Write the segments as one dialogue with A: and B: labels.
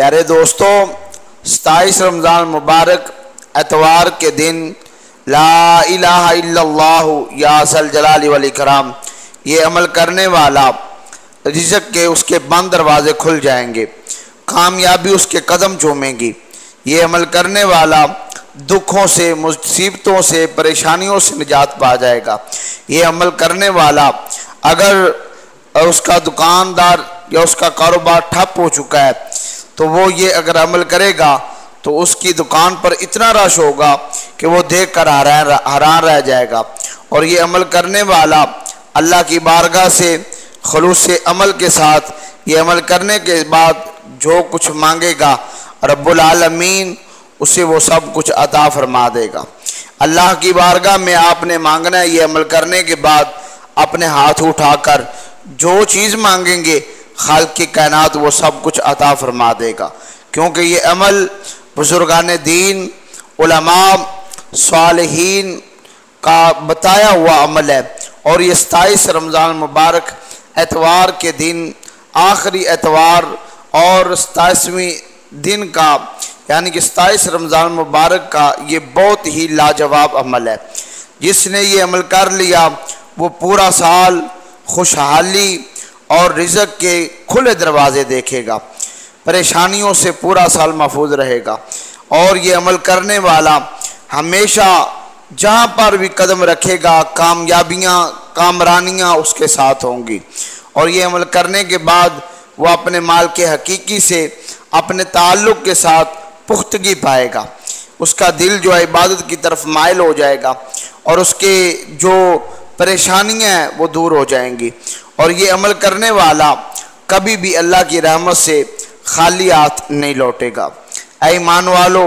A: प्यारे दोस्तों, 27 रमज़ान मुबारक एतवार के दिन ला इलाहा इल्लल्लाहु या ज़ल जलाली वल इकराम ये अमल करने वाला रिज़्क़ के उसके बंद दरवाज़े खुल जाएंगे, कामयाबी उसके कदम चूमेंगी। ये अमल करने वाला दुखों से, मुसीबतों से, परेशानियों से निजात पा जाएगा। ये अमल करने वाला अगर उसका दुकानदार या उसका कारोबार ठप हो चुका है तो वो ये अगर अमल करेगा तो उसकी दुकान पर इतना रश होगा कि वो देख कर हैरान रह जाएगा। और ये अमल करने वाला अल्लाह की बारगाह से खलूस अमल के साथ ये अमल करने के बाद जो कुछ मांगेगा रब्बुल आलमीन उसे वो सब कुछ अता फरमा देगा। अल्लाह की बारगाह में आपने मांगना है, ये अमल करने के बाद अपने हाथ उठाकर जो चीज़ मांगेंगे खालिक की कायनात वो सब कुछ अता फरमा देगा। क्योंकि ये अमल बुजुर्गान दीन, उलमा, सालिहीन का बताया हुआ अमल है। और ये 27 रमज़ान मुबारक एतवार के दिन, आखिरी एतवार और 27वें दिन का यानी कि 27 रमज़ान मुबारक का ये बहुत ही लाजवाब अमल है। जिसने ये अमल कर लिया वो पूरा साल खुशहाली और रिज़्क़ के खुले दरवाज़े देखेगा, परेशानियों से पूरा साल महफूज रहेगा। और ये अमल करने वाला हमेशा जहाँ पर भी कदम रखेगा कामयाबियाँ, कामरानियाँ उसके साथ होंगी। और ये अमल करने के बाद वो अपने माल के हकीकी से, अपने ताल्लुक़ के साथ पुख्तगी पाएगा। उसका दिल जो है इबादत की तरफ माइल हो जाएगा और उसके जो परेशानियाँ हैं वो दूर हो जाएंगी। और ये अमल करने वाला कभी भी अल्लाह की रहमत से खाली हाथ नहीं लौटेगा। ऐ ईमान वालो,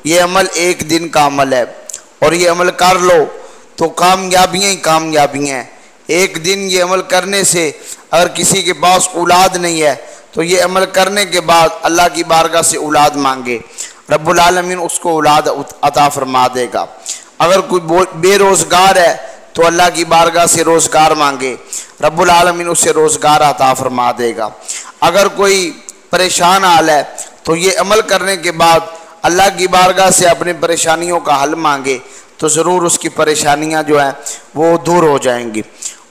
A: ये अमल एक दिन का अमल है और ये अमल कर लो तो कामयाबियाँ ही कामयाबियाँ हैं। एक दिन ये अमल करने से अगर किसी के पास औलाद नहीं है तो ये अमल करने के बाद अल्लाह की बारगाह से औलाद मांगे, रब्बुल आलमीन उसको औलाद अता फरमा देगा। अगर कोई बेरोज़गार है तो अल्लाह की बारगाह से रोज़गार मांगे, रब्बुल आलमीन उसे रोज़गार अता फरमा देगा। अगर कोई परेशान हाल है तो ये अमल करने के बाद अल्लाह की बारगाह से अपनी परेशानियों का हल मांगे तो ज़रूर उसकी परेशानियां जो हैं वो दूर हो जाएंगी।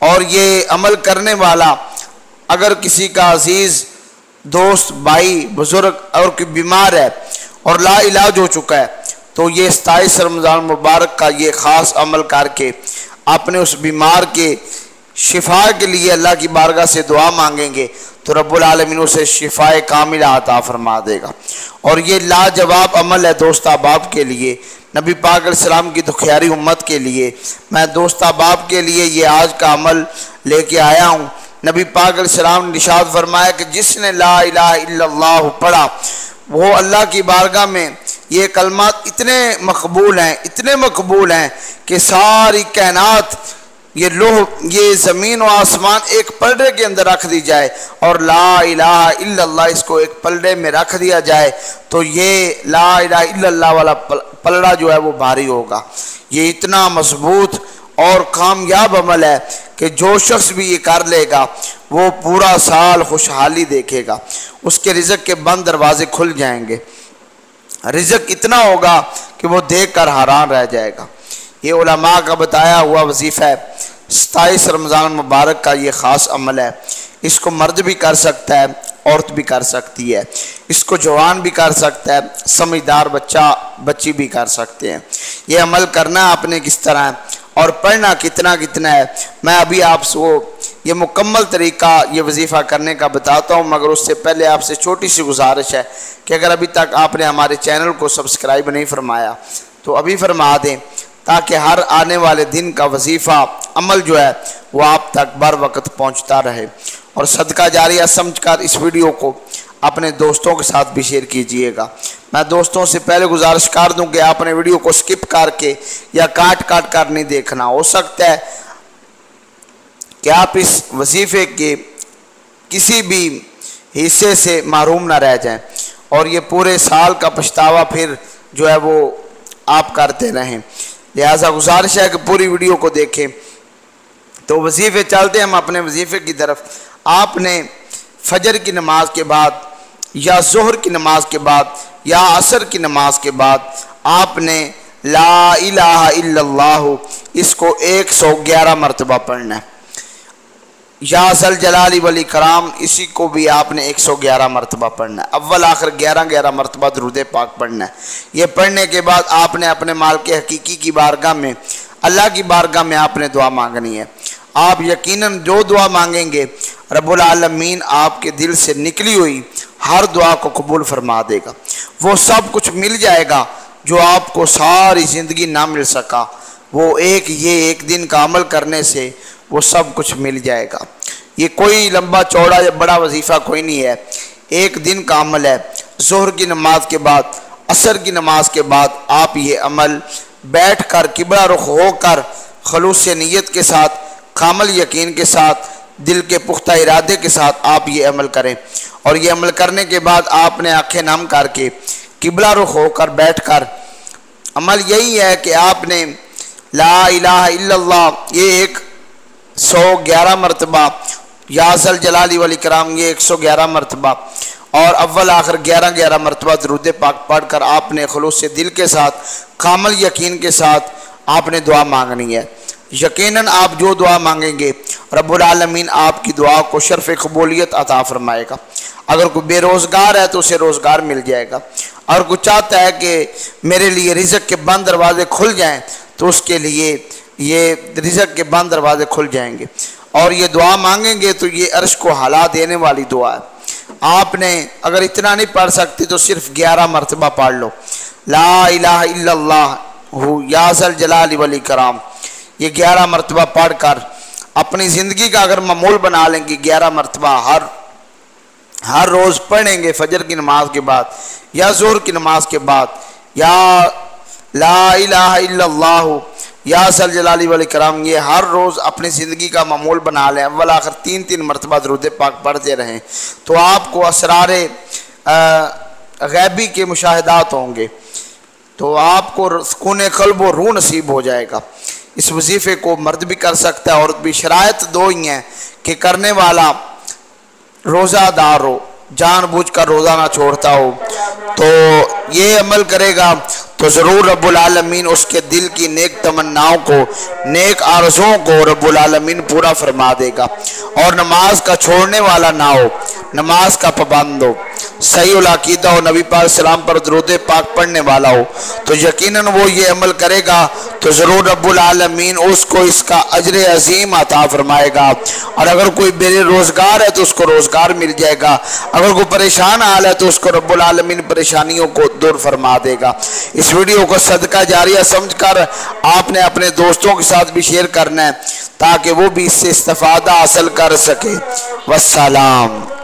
A: और ये अमल करने वाला अगर किसी का अजीज़ दोस्त, भाई, बुज़ुर्ग और कोई बीमार है और ला इलाज हो चुका है तो ये 27 रमज़ान मुबारक का ये ख़ास अमल करके अपने उस बीमार के शिफा के लिए अल्लाह की बारगाह से दुआ मांगेंगे तो रब्बुल आलमीन उसे शिफाए कामिला अता फरमा देगा। और ये लाजवाब अमल है दोस्त अहबाब के लिए, नबी पाक अलैहिस्सलाम की दुखियारी उम्मत के लिए। मैं दोस्त अहबाब के लिए ये आज का अमल लेके आया हूँ। नबी पाक अलैहिस्सलाम ने इरशाद फरमाया कि जिसने ला इलाहा इल्लल्लाह पढ़ा वो अल्लाह की बारगाह में ये कलमात इतने मकबूल हैं, इतने मकबूल हैं कि सारी कायनात, ये लोह, ये ज़मीन और आसमान एक पलड़े के अंदर रख दी जाए और ला इलाहा इल्लल्लाह इसको एक पलड़े में रख दिया जाए तो ये ला इलाहा इल्लल्लाह वाला पलड़ा जो है वो भारी होगा। ये इतना मजबूत और कामयाब अमल है कि जो शख्स भी ये कर लेगा वो पूरा साल खुशहाली देखेगा, उसके रिज़्क़ के बंद दरवाजे खुल जाएंगे। रिज़्क़ इतना होगा कि वो देख कर हैरान रह जाएगा। ये उलमा का बताया हुआ वजीफ़ा है। 27 रमज़ान मुबारक का ये ख़ास अमल है। इसको मर्द भी कर सकता है, औरत भी कर सकती है, इसको जवान भी कर सकता है, समझदार बच्चा बच्ची भी कर सकते हैं। ये अमल करना आपने किस तरह है और पढ़ना कितना कितना है, मैं अभी आपको ये मुकम्मल तरीका ये वजीफ़ा करने का बताता हूँ। मगर उससे पहले आपसे छोटी सी गुजारिश है कि अगर अभी तक आपने हमारे चैनल को सब्सक्राइब नहीं फरमाया तो अभी फरमा दें ताकि हर आने वाले दिन का वजीफ़ा अमल जो है वो आप तक बर वक्त पहुँचता रहे। और सदका जारिया समझकर इस वीडियो को अपने दोस्तों के साथ भी शेयर कीजिएगा। मैं दोस्तों से पहले गुजारिश कर दूं कि आपने वीडियो को स्किप करके या काट काट कर नहीं देखना। हो सकता है कि आप इस वजीफ़े के किसी भी हिस्से से महरूम ना रह जाएं और ये पूरे साल का पछतावा फिर जो है वो आप करते रहें। लिहाजा गुजारिश है कि पूरी वीडियो को देखें। तो वजीफ़े चलते हैं हम अपने वजीफ़े की तरफ। आपने फजर की नमाज के बाद या ज़ोहर की नमाज के बाद या असर की नमाज के बाद आपने ला इलाहा इल्लल्लाहु इसको 111 मरतबा पढ़ना है। या ज़ल जलाली वल इकराम इसी को भी आपने 111 मरतबा पढ़ना है। अव्वल आखिर 11 मरतबा दुरूद पाक पढ़ना है। ये पढ़ने के बाद आपने अपने माल के हकीकी की बारगाह में, अल्लाह की बारगाह में आपने दुआ मांगनी है। आप यकीनन जो दुआ मांगेंगे रब्बुल आलमीन आपके दिल से निकली हुई हर दुआ को कबूल फरमा देगा। वो सब कुछ मिल जाएगा जो आपको सारी ज़िंदगी ना मिल सका, वो एक दिन का अमल करने से वो सब कुछ मिल जाएगा। ये कोई लंबा चौड़ा या बड़ा वजीफ़ा कोई नहीं है, एक दिन का अमल है। ज़ोहर की नमाज के बाद, असर की नमाज के बाद आप ये अमल बैठ कर किबला रुख होकर खलूस नीयत के साथ, कामल यकीन के साथ, दिल के पुख्ता इरादे के साथ आप ये अमल करें। और ये अमल करने के बाद आपने आंखें नम करके किबला रुख होकर बैठ कर, अमल यही है कि आपने ला इलाहा इल्लल्लाह ये 111 मरतबा, या ज़ल जलाली वल इकराम ये 111 मरतबा, और अव्वल आखिर 11 मरतबा दुरूद पाक पढ़ कर आपने खुलूस से दिल के साथ, कामल यकीन के साथ आपने दुआ मांगनी है। यकीनन आप जो दुआ मांगेंगे रब्बुल आलमीन आपकी दुआ को शर्फ़ कबूलियत अता फरमाएगा। अगर कोई बेरोज़गार है तो उसे रोज़गार मिल जाएगा। और कोई चाहता है कि मेरे लिए रिज़्क़ के बंद दरवाजे खुल जाएं तो उसके लिए ये रिज़्क़ के बंद दरवाजे खुल जाएंगे। और ये दुआ मांगेंगे तो ये अर्श को हिला देने वाली दुआ है। आपने अगर इतना नहीं पढ़ सकती तो सिर्फ 11 मरतबा पढ़ लो, ला इलाहा इल्लल्लाहु या ज़ल जलाली वल इकराम। ये 11 मरतबा पढ़ कर अपनी ज़िंदगी का अगर मामूल बना लेंगे, 11 मरतबा हर रोज़ पढ़ेंगे, फजर की नमाज के बाद या ज़ोहर की नमाज के बाद, या ला इलाहा इल्लल्लाहु या ज़ल जलाली वल इकराम, ये हर रोज़ अपनी ज़िंदगी का मामूल बना लें। अव्वल आखिर 3 मरतबा दुरूद पाक पढ़ते रहें तो आपको असरारे गैबी के मुशाहिदात होंगे, तो आपको सुकून क़ल्ब व रूह नसीब हो जाएगा। इस वजीफ़े को मर्द भी कर सकता है, औरत भी। शराइत 2 ही हैं कि करने वाला रोज़ादार हो, जानबूझकर रोज़ा ना छोड़ता हो, तो ये अमल करेगा तो ज़रूर रब्बुल आलमीन उसके दिल की नेक तमन्नाओं को, नेक आरज़ुओं को रब्बुल आलमीन पूरा फरमा देगा। और नमाज का छोड़ने वाला ना हो, नमाज का पाबंद हो, सही उल अकीदा हो, नबी पाक सलाम पर दुरूद पाक पढ़ने वाला हो, तो यकीनन वो ये अमल करेगा तो ज़रूर रब्बुल आलमीन उसको इसका अजर अजीम अता फरमाएगा। और अगर कोई बेरोज़गार है तो उसको रोज़गार मिल जाएगा। अगर कोई परेशान हाल है तो उसको रब्बुल आलमीन परेशानियों को दूर फरमा देगा। इस वीडियो को सदका जारिया समझकर आपने अपने दोस्तों के साथ भी शेयर करना है ताकि वो भी इससे इस्तिफादा हासिल कर सके। वस्सलाम।